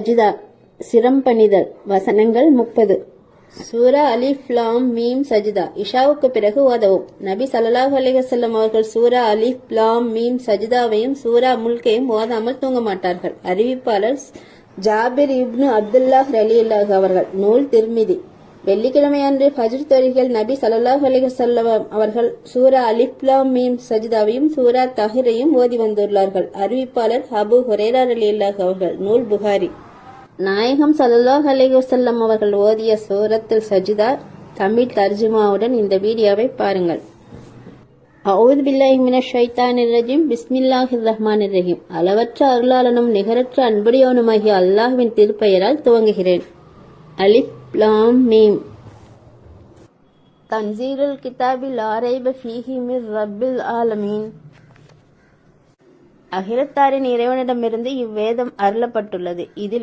சஜிதா சிரம்பணிதல். வசனங்கள் 30. சூரா அலிஃப் லாம் மீம் சஜிதா இஷாவுக்கு பிறகு ஓதவும். நபி ஸல்லல்லாஹு அலைஹி வஸல்லம் அவர்கள் சூரா அலிஃப் லாம் மீம் சஜிதாவையும் சூரா முல்கையும் ஓதாமல் தூங்க மாட்டார்கள். அறிவிப்பாளர் ஜாபிர் இப்னு அப்துல்லாஹ் ரலியல்லாஹு அவர்கள். நூல் திர்மிதி. வெள்ளிக்கிழமையன்று ஃபஜ்ர் தொழுகையில் நபி ஸல்லல்லாஹு அலைஹி வஸல்லம் அவர்கள் சூரா அலிஃப் லாம் மீம் சஜிதாவையும் சூரா தஹ்ரையும் ஓதி வந்துள்ளார்கள். அறிவிப்பாளர் அபூ ஹுரைரா ரலியல்லாஹு அவர்கள். நூல் புகாரி. நாயகம் ஸல்லல்லாஹு அலைஹி வஸல்லம் அவர்கள் ஓதிய சூரத்துல் சஜிதா தமிழ் தர்ஜுமாவுடன் இந்த வீடியோவை பாருங்கள். அஊது பில்லாஹி மினஷ் ஷைத்தானிர் ரஜீம். பிஸ்மில்லாஹிர் ரஹ்மானிர் ரஹீம். அளவற்ற அருளாளனும் நிகரற்ற அன்புடையவனுமாகிய அல்லாஹ்வின் திருப்பெயரால் துவங்குகிறேன். அலிஃப் லாம் மீம். தன்சீலுல் கிதாபி லா ரைப ஃபீஹி மிர் ரப்பில் ஆலமீன். அகிலத்தாரின் இறைவனிடமிருந்து இவ்வேதம் அருளப்பட்டுள்ளது. இதில்